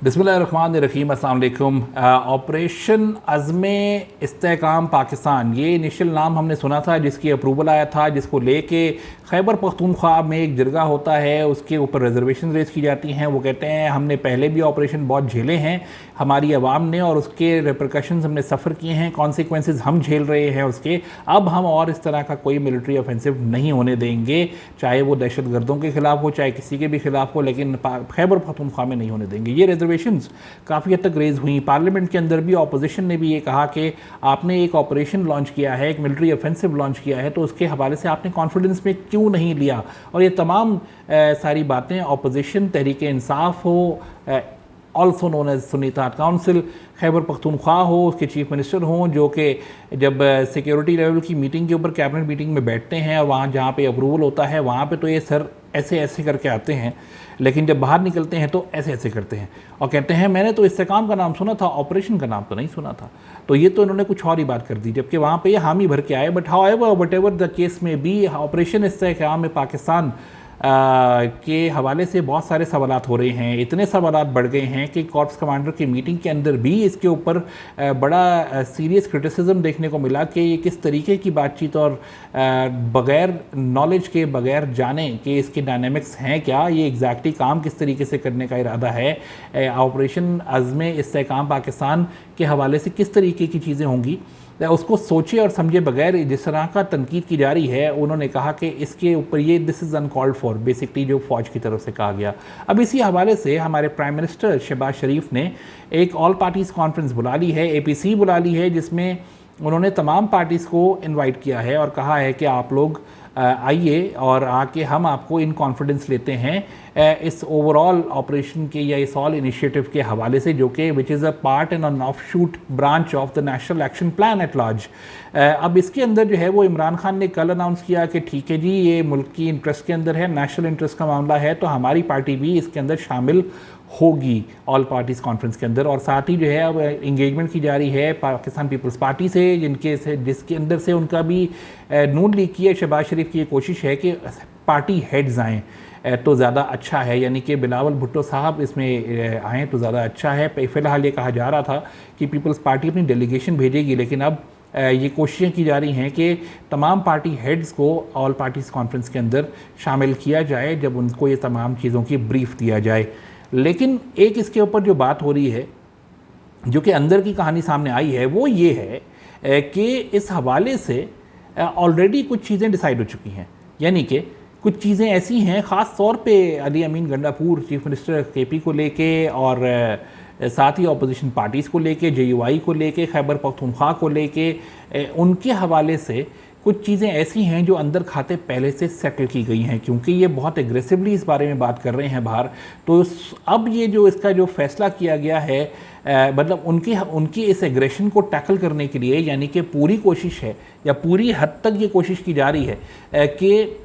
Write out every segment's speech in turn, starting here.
बिस्मिल्लाहिर्रहमानिर्रहीम, अस्सलाम वालेकुम। ऑपरेशन अज़्मे इस्तेहकाम पाकिस्तान, ये इनिशियल नाम हमने सुना था, जिसकी अप्रूवल आया था, जिसको लेके खैबर पख्तूनख्वा में एक जरगा होता है, उसके ऊपर रिजर्वेशन रेज की जाती हैं। वो कहते हैं हमने पहले भी ऑपरेशन बहुत झेले हैं हमारी आवाम ने, और उसके रिपरकशंस हमने सफ़र किए हैं, कॉन्सिक्वेंसेस हम झेल रहे हैं उसके। अब हम और इस तरह का कोई मिलिट्री ऑफेंसिव नहीं होने देंगे, चाहे वो दहशत गर्दों के खिलाफ हो, चाहे किसी के भी खिलाफ हो, लेकिन खैबर पख्तूनख्वा में नहीं होने देंगे। ये रिजर्वेशंस काफ़ी हद तक रेज हुई। पार्लियामेंट के अंदर भी ऑपोजिशन ने भी ये कहा कि आपने एक ऑपरेशन लॉन्च किया है, एक मिलिट्री ऑफेंसिव लॉन्च किया है, तो उसके हवाले से आपने कॉन्फिडेंस में क्यों नहीं लिया। और ये तमाम सारी बातें ऑपोजिशन, तहरीक इंसाफ हो, also known as Sunni Ittehad Council, Khyber Pakhtunkhwa हो, उसके चीफ मिनिस्टर हों, जो कि जब सिक्योरिटी लेवल की मीटिंग के ऊपर, कैबिनेट मीटिंग में बैठते हैं और वहाँ जहाँ पे अप्रूवल होता है वहाँ पे तो ये सर ऐसे ऐसे करके आते हैं, लेकिन जब बाहर निकलते हैं तो ऐसे ऐसे करते हैं और कहते हैं मैंने तो इस्तेहकाम का नाम सुना था, ऑपरेशन का नाम तो नहीं सुना था। तो ये तो इन्होंने कुछ और ही बात कर दी, जबकि वहाँ पे ये हामी भर के आए। But however what ever the case में भी, ऑपरेशन इस्तेहकाम में पाकिस्तान के हवाले से बहुत सारे सवालात हो रहे हैं। इतने सवालात बढ़ गए हैं कि कॉर्प्स कमांडर की मीटिंग के अंदर भी इसके ऊपर बड़ा सीरियस क्रिटिसिज्म देखने को मिला कि ये किस तरीके की बातचीत, और बग़ैर नॉलेज के, बग़ैर जाने कि इसके डायनेमिक्स हैं क्या, ये एग्जैक्टली काम किस तरीके से करने का इरादा है, ऑपरेशन अज़्मे इस्तेहकाम पाकिस्तान के हवाले से किस तरीके की चीज़ें होंगी, उसको सोचे और समझे बगैर जिस तरह का तनकीद की जा रही है। उन्होंने कहा कि इसके ऊपर ये this is uncalled for, basically जो फ़ौज की तरफ से कहा गया। अब इसी हवाले से हमारे प्राइम मिनिस्टर शहबाज शरीफ ने एक ऑल पार्टीज़ कॉन्फ्रेंस बुला ली है, APC बुला ली है, जिसमें उन्होंने तमाम पार्टीज़ को इनवाइट किया है और कहा है कि आप लोग आइए और आके हम आपको इन कॉन्फिडेंस लेते हैं इस ओवरऑल ऑपरेशन के या इस ऑल इनिशिएटिव के हवाले से, जो कि which is a part and an offshoot branch of the national action plan at large. अब इसके अंदर जो है वो इमरान खान ने कल अनाउंस किया कि ठीक है जी, ये मुल्क की इंटरेस्ट के अंदर है, नेशनल इंटरेस्ट का मामला है, तो हमारी पार्टी भी इसके अंदर शामिल होगी ऑल पार्टीज़ कॉन्फ्रेंस के अंदर। और साथ ही जो है अब इंगेजमेंट की जा रही है पाकिस्तान पीपल्स पार्टी से, जिसके अंदर से उनका भी नून लीग की है, शहबाज शरीफ की ये कोशिश है कि पार्टी हेड्स आएँ तो ज़्यादा अच्छा है, यानी कि बिलावल भुट्टो साहब इसमें आएँ तो ज़्यादा अच्छा है। फ़िलहाल ये कहा जा रहा था कि पीपल्स पार्टी अपनी डेलीगेशन भेजेगी, लेकिन अब ये कोशिशें की जा रही हैं कि तमाम पार्टी हेड्स को ऑल पार्टीज़ कॉन्फ्रेंस के अंदर शामिल किया जाए जब उनको ये तमाम चीज़ों की ब्रीफ दिया जाए। लेकिन एक इसके ऊपर जो बात हो रही है, जो कि अंदर की कहानी सामने आई है, वो ये है कि इस हवाले से ऑलरेडी कुछ चीज़ें डिसाइड हो चुकी हैं। यानी कि कुछ चीज़ें ऐसी हैं, ख़ास तौर पे Ali Amin Gandapur chief minister KP को लेके, और साथ ही अपोजिशन पार्टीज़ को लेके, JUI को लेके, खैबर पख्तूनख्वा को लेके, उनके हवाले से कुछ चीज़ें ऐसी हैं जो अंदर खाते पहले से सेटल की गई हैं, क्योंकि ये बहुत एग्रेसिवली इस बारे में बात कर रहे हैं बाहर। तो अब ये जो इसका जो फैसला किया गया है, मतलब उनकी इस एग्रेशन को टैकल करने के लिए, यानी कि पूरी कोशिश है या पूरी हद तक ये कोशिश की जा रही है कि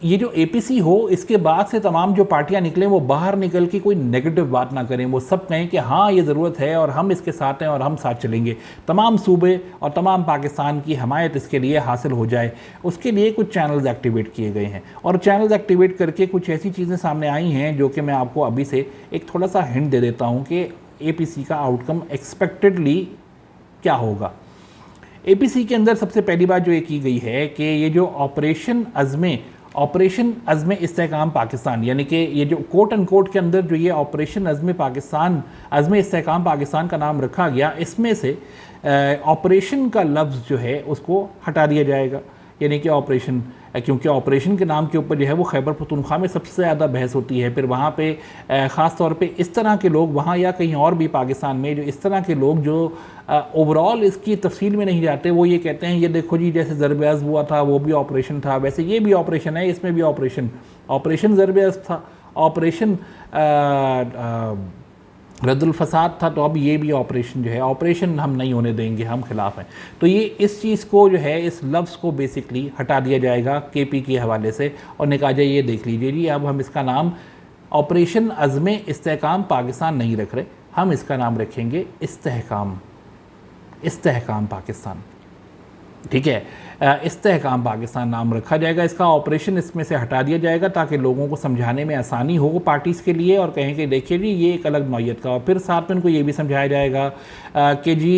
ये जो APC हो, इसके बाद से तमाम जो पार्टियां निकलें वो बाहर निकल के कोई नेगेटिव बात ना करें, वो सब कहें कि हाँ ये ज़रूरत है और हम इसके साथ हैं और हम साथ चलेंगे, तमाम सूबे और तमाम पाकिस्तान की हमायत इसके लिए हासिल हो जाए। उसके लिए कुछ चैनल्स एक्टिवेट किए गए हैं, और चैनल्स एक्टिवेट करके कुछ ऐसी चीज़ें सामने आई हैं जो कि मैं आपको अभी से एक थोड़ा सा हिंट दे देता हूँ कि APC का आउटकम एक्सपेक्टेडली क्या होगा। APC के अंदर सबसे पहली बात जो ये की गई है कि ये जो ऑपरेशन अज़्मे इस्तेहकाम पाकिस्तान, यानी कि ये जो कोट एंड कोट के अंदर जो ये ऑपरेशन अज़्मे इस्तेहकाम पाकिस्तान का नाम रखा गया, इसमें से ऑपरेशन का लफ्ज़ जो है उसको हटा दिया जाएगा। यानी कि ऑपरेशन, क्योंकि ऑपरेशन के नाम के ऊपर जो है वो खैबर पख्तूनख्वा में सबसे ज़्यादा बहस होती है। फिर वहाँ पे ख़ास तौर पे इस तरह के लोग वहाँ या कहीं और भी पाकिस्तान में, जो इस तरह के लोग जो ओवरऑल इसकी तफसील में नहीं जाते, वो ये कहते हैं ये देखो जी, जैसे ज़रब-ए-अज़्ब हुआ था वो भी ऑपरेशन था, वैसे ये भी ऑपरेशन है, इसमें भी ऑपरेशन ज़रब-ए-अज़्ब था, ऑपरेशन रद्दुल फसाद था, तो अब ये भी ऑपरेशन जो है, ऑपरेशन हम नहीं होने देंगे, हम खिलाफ हैं। तो ये इस चीज़ को जो है, इस लफ्ज़ को बेसिकली हटा दिया जाएगा KP के हवाले से, और निकाह जाए ये देख लीजिए जी, अब हम इसका नाम ऑपरेशन अज़्मे इस्तेहकाम पाकिस्तान नहीं रख रहे, हम इसका नाम रखेंगे इस्तेहकाम पाकिस्तान। ठीक है। इस्तेहकाम पाकिस्तान नाम रखा जाएगा, इसका ऑपरेशन इसमें से हटा दिया जाएगा ताकि लोगों को समझाने में आसानी हो पार्टीज़ के लिए, और कहें कि देखिए जी ये एक अलग नौयत का। और फिर साथ में उनको ये भी समझाया जाएगा कि जी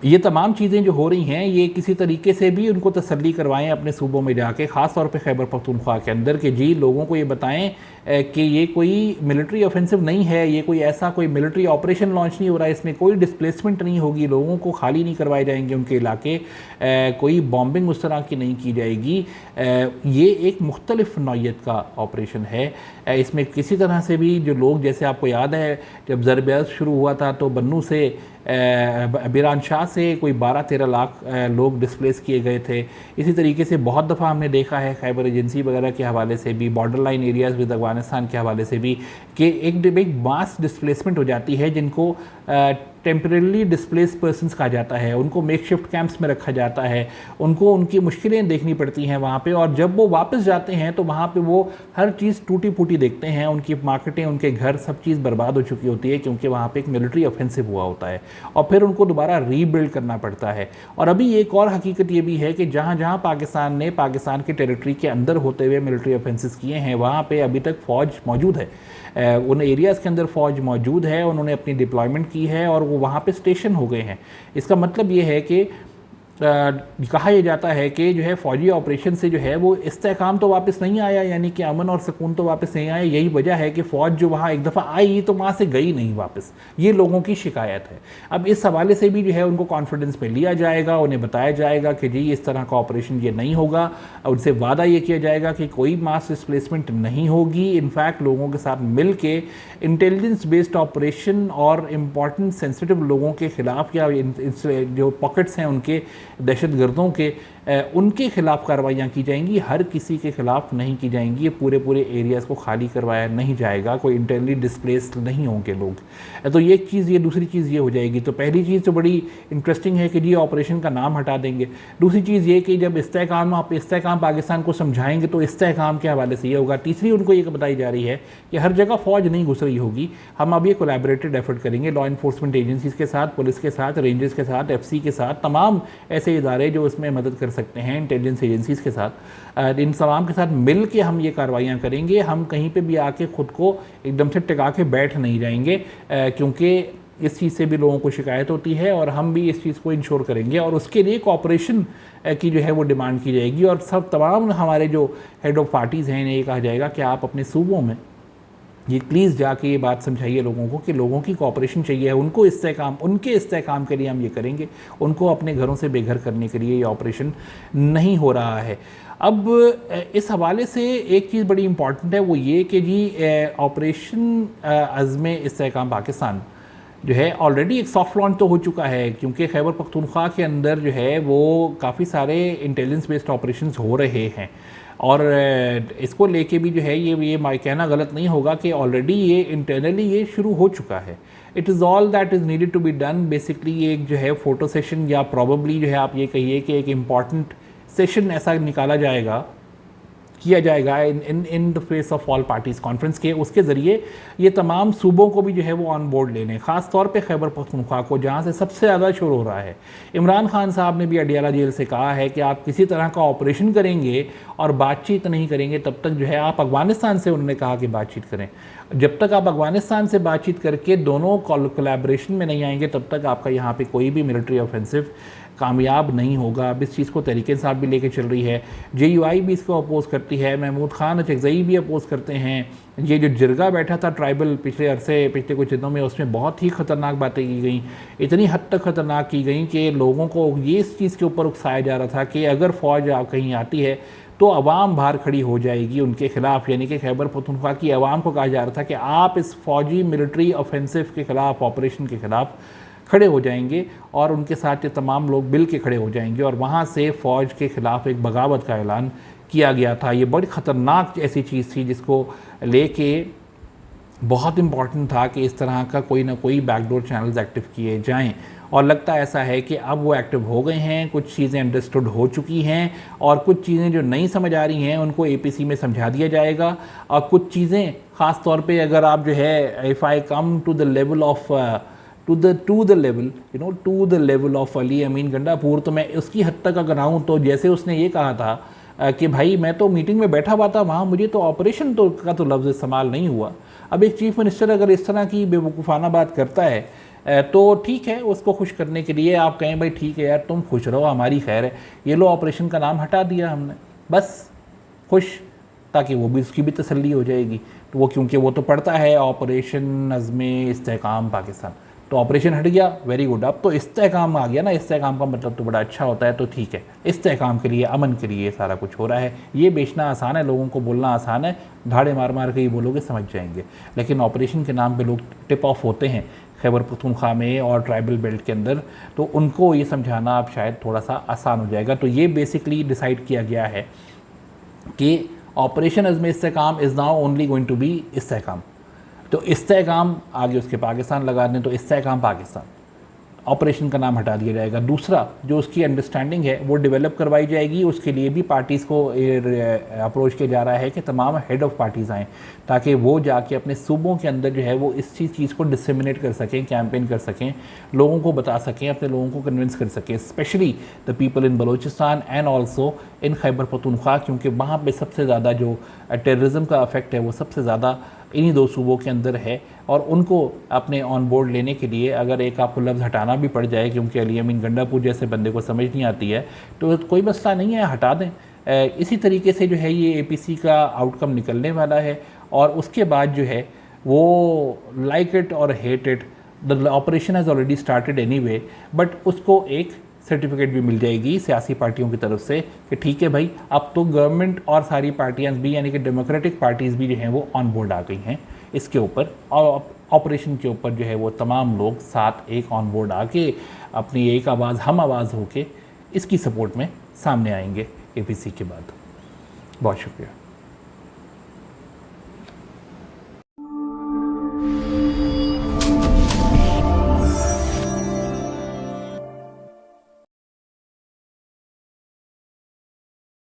ये तमाम चीज़ें जो हो रही हैं ये किसी तरीके से भी उनको तसल्ली करवाएं अपने सूबों में जाके, ख़ास तौर पे खैबर पख्तूनख्वा के अंदर, कि जी लोगों को ये बताएं कि ये कोई मिलिट्री ऑफेंसिव नहीं है, ये कोई ऐसा कोई मिलिट्री ऑपरेशन लॉन्च नहीं हो रहा है, इसमें कोई डिस्प्लेसमेंट नहीं होगी, लोगों को खाली नहीं करवाए जाएंगे उनके इलाके, कोई बॉम्बिंग उस तरह की नहीं की जाएगी। ये एक मुख्तलिफ नौयत का ऑपरेशन है। इसमें किसी तरह से भी जो लोग, जैसे आपको याद है जब ज़रब शुरू हुआ था तो बन्नू से बिरान शाह से कोई 12-13 लाख लोग डिस्प्लेस किए गए थे। इसी तरीके से बहुत दफ़ा हमने देखा है खैबर एजेंसी वगैरह के हवाले से भी, border line areas with Afghanistan के हवाले से भी, कि एक मास डिस्प्लेसमेंट हो जाती है जिनको टेम्परेली डिस्प्लेस पर्सनस कहा जाता है, उनको मेकशिफ्ट कैंप्स में रखा जाता है, उनको उनकी मुश्किलें देखनी पड़ती हैं वहाँ पे, और जब वो वापस जाते हैं तो वहाँ पे वो हर चीज़ टूटी फूटी देखते हैं, उनकी मार्केटें, उनके घर, सब चीज़ बर्बाद हो चुकी होती है क्योंकि वहाँ पे एक मिलिट्री ऑफेंसिव हुआ होता है, और फिर उनको दोबारा रीबिल्ड करना पड़ता है। और अभी एक और हकीकत ये भी है कि जहाँ जहाँ पाकिस्तान ने पाकिस्तान के टेरिटरी के अंदर होते हुए मिलिट्री ऑफेंसिस किए हैं वहाँ पर अभी तक फ़ौज मौजूद है, उन एरियाज़ के अंदर फ़ौज मौजूद है, उन्होंने अपनी डिप्लॉयमेंट की है और वो वहाँ पे स्टेशन हो गए हैं। इसका मतलब ये है कि कहा यह जाता है कि जो है फ़ौजी ऑपरेशन से जो है वो इस्तेहकाम तो वापस नहीं आया, यानी कि अमन और सुकून तो वापस नहीं आया। यही वजह है कि फ़ौज जो वहाँ एक दफ़ा आई तो वहाँ से गई नहीं वापस, ये लोगों की शिकायत है। अब इस हवाले से भी जो है उनको कॉन्फिडेंस में लिया जाएगा, उन्हें बताया जाएगा कि जी इस तरह का ऑपरेशन ये नहीं होगा, उनसे वादा ये किया जाएगा कि कोई मास डिस्प्लेसमेंट नहीं होगी। इनफैक्ट लोगों के साथ मिल के इंटेलिजेंस बेस्ड ऑपरेशन और इम्पॉर्टेंट सेंसिटिव लोगों के ख़िलाफ़ या जो पॉकेट्स हैं उनके दहशतगर्दों के, उनके खिलाफ कार्रवाइयाँ की जाएंगी, हर किसी के खिलाफ नहीं की जाएंगी। ये पूरे एरियाज़ को खाली करवाया नहीं जाएगा, कोई इंटरनली डिस्प्लेस नहीं होंगे लोग। तो ये चीज़, ये दूसरी चीज़ ये हो जाएगी। तो पहली चीज़ तो बड़ी इंटरेस्टिंग है कि जी ऑपरेशन का नाम हटा देंगे। दूसरी चीज़ ये कि जब इस्तेहकाम, आप इस्तेहकाम पाकिस्तान को समझाएंगे तो इस्तेहकाम के हवाले से ये होगा। तीसरी उनको ये बताई जा रही है कि हर जगह फ़ौज नहीं घुस रही होगी, हम अब ये कोलैबोरेटेड एफर्ट करेंगे लॉ इन्फोर्समेंट एजेंसीज़ के साथ, पुलिस के साथ, रेंजर्स के साथ, FC के साथ, तमाम ऐसे इदारे जो उसमें मदद कर सकते हैं, इंटेलिजेंस एजेंसीज़ के साथ, इन तमाम के साथ मिल के हम ये कार्रवाइयाँ करेंगे। हम कहीं पे भी आके ख़ुद को एकदम से टिका के बैठ नहीं जाएंगे, क्योंकि इस चीज़ से भी लोगों को शिकायत होती है और हम भी इस चीज़ को इंश्योर करेंगे, और उसके लिए कोऑपरेशन की जो है वो डिमांड की जाएगी। और सब तमाम हमारे जो हेड ऑफ़ पार्टीज़ हैं इन्हें ये कहा जाएगा कि आप अपने सूबों में ये प्लीज़ जाके ये बात समझाइए लोगों को कि लोगों की कोऑपरेशन चाहिए है, उनको इस्तेहकाम, उनके इस्तेहकाम के लिए हम ये करेंगे, उनको अपने घरों से बेघर करने के लिए ये ऑपरेशन नहीं हो रहा है। अब इस हवाले से एक चीज़ बड़ी इम्पॉर्टेंट है, वो ये कि जी ऑपरेशन अज़्म इस्तेहकाम पाकिस्तान जो है ऑलरेडी एक सॉफ्ट लॉन्च तो हो चुका है, क्योंकि खैबर पख्तूनख्वा के अंदर जो है वो काफ़ी सारे इंटेलिजेंस बेस्ड ऑपरेशंस हो रहे हैं, और इसको लेके भी जो है ये कहना गलत नहीं होगा कि ऑलरेडी ये इंटरनली ये शुरू हो चुका है। It is all that is needed to be done. Basically एक जो है फ़ोटो सेशन, या प्रॉबली जो है आप ये कहिए कि एक इम्पॉर्टेंट सेशन ऐसा निकाला जाएगा, किया जाएगा in the face of all parties conference के, उसके ज़रिए ये तमाम सूबों को भी जो है वो ऑन बोर्ड ले लें, ख़ास तौर पे खैबर पख्तूनख्वा को जहाँ से सबसे ज़्यादा शोर हो रहा है। इमरान खान साहब ने भी अडियाला जेल से कहा है कि आप किसी तरह का ऑपरेशन करेंगे और बातचीत नहीं करेंगे तब तक जो है आप अफ़गानिस्तान से, उन्होंने कहा कि बातचीत करें, जब तक आप अफ़गानिस्तान से बातचीत करके दोनों कोलैबोरेशन में नहीं आएंगे तब तक आपका यहाँ पे कोई भी मिलिट्री ऑफेंसिव कामयाब नहीं होगा। अब इस चीज़ को तहरीक इंसाफ भी लेके चल रही है, JUI भी इसको अपोज़ करती है, महमूद खान अचकज़ई भी अपोज़ करते हैं। ये जो जिरगा बैठा था ट्राइबल पिछले कुछ दिनों में, उसमें बहुत ही ख़तरनाक बातें की गई, इतनी हद तक ख़तरनाक की गई कि लोगों को ये इस चीज़ के ऊपर उकसाया जा रहा था कि अगर फ़ौज कहीं आती है तो अवाम बाहर खड़ी हो जाएगी उनके खिलाफ, यानी कि खैबर पख्तूनख्वा की अवाम को कहा जा रहा था कि आप इस फ़ौजी मिलिट्री ऑफेंसिव के ख़िलाफ़, ऑपरेशन के ख़िलाफ़ खड़े हो जाएंगे और उनके साथ ये तमाम लोग मिल के खड़े हो जाएंगे, और वहाँ से फ़ौज के ख़िलाफ़ एक बगावत का ऐलान किया गया था। ये बड़ी ख़तरनाक ऐसी चीज़ थी जिसको लेके बहुत इम्पॉर्टेंट था कि इस तरह का कोई ना कोई बैकडोर चैनल्स एक्टिव किए जाएं, और लगता ऐसा है कि अब वो एक्टिव हो गए हैं, कुछ चीज़ें अंडरस्टूड हो चुकी हैं, और कुछ चीज़ें जो नहीं समझ आ रही हैं उनको APC में समझा दिया जाएगा, और कुछ चीज़ें ख़ास तौर पे अगर आप जो है if I come to the level of to the level to the level of Ali Amin Gandapur. तो मैं उसकी हद तक अगर आऊँ तो जैसे उसने ये कहा था कि भाई मैं तो मीटिंग में बैठा हुआ था, वहाँ मुझे तो ऑपरेशन तो का तो लफ्ज़ इस्तेमाल नहीं हुआ। अब एक चीफ़ मिनिस्टर अगर इस तरह की बेवकूफ़ाना बात करता है तो ठीक है, उसको खुश करने के लिए आप कहें भाई ठीक है यार तुम खुश रहो, हमारी खैर है, ये लो ऑपरेशन का नाम हटा दिया हमने, बस खुश, ताकि वो भी उसकी भी तसल्ली हो जाएगी। तो वो क्योंकि वो तो पढ़ता है ऑपरेशन नज़्मे इस्तेहकाम पाकिस्तान, तो ऑपरेशन हट गया, वेरी गुड। अब तो इस्तेहकाम आ गया ना, इस्तेहकाम का मतलब तो बड़ा अच्छा होता है, तो ठीक है, इस्तेहकाम के लिए, अमन के लिए सारा कुछ हो रहा है। ये बेचना आसान है, लोगों को बोलना आसान है, धाड़े मार मार के ये बोलोगे समझ जाएंगे। लेकिन ऑपरेशन के नाम पे लोग टिप ऑफ होते हैं खैबर पख्तूनख्वा में और ट्राइबल बेल्ट के अंदर, तो उनको ये समझाना अब शायद थोड़ा सा आसान हो जाएगा। तो ये बेसिकली डिसाइड किया गया है कि operation Azm Istehkam is now only going to be Istehkam. तो इस्तेहकाम आगे उसके पाकिस्तान लगा दें, तो इस्तेहकाम पाकिस्तान, ऑपरेशन का नाम हटा दिया जाएगा। दूसरा जो उसकी अंडरस्टैंडिंग है वो डेवलप करवाई जाएगी, उसके लिए भी पार्टीज़ को अप्रोच किया जा रहा है कि तमाम हेड ऑफ़ पार्टीज़ आएँ, ताकि वो जाके अपने सूबों के अंदर जो है वो इस चीज़ को डिसेमिनेट कर सकें, कैंपेन कर सकें, लोगों को बता सकें, अपने लोगों को कन्विंस कर सकें, specially the people in Balochistan and also in Khyber Pakhtunkhwa, क्योंकि वहाँ पर सबसे ज़्यादा जो टेररिज्म का अफेक्ट है वो सबसे ज़्यादा इन्हीं दो सूबों के अंदर है। और उनको अपने ऑन बोर्ड लेने के लिए अगर एक आपको लफ्ज़ हटाना भी पड़ जाए, क्योंकि अली अमीन गंडापुर जैसे बंदे को समझ नहीं आती है, तो कोई मसला नहीं है, हटा दें। इसी तरीके से जो है ये APC का आउटकम निकलने वाला है, और उसके बाद जो है वो लाइक इट और hate it, the operation has already started anyway, but उसको एक सर्टिफिकेट भी मिल जाएगी सियासी पार्टियों की तरफ से कि ठीक है भाई, अब तो गवर्नमेंट और सारी पार्टियां भी, यानी कि डेमोक्रेटिक पार्टीज़ भी जो हैं वो ऑन बोर्ड आ गई हैं इसके ऊपर, और ऑपरेशन के ऊपर जो है वो तमाम लोग साथ एक ऑन बोर्ड आके अपनी एक आवाज़, हम आवाज़ होके इसकी सपोर्ट में सामने आएंगे APC के बाद। बहुत शुक्रिया।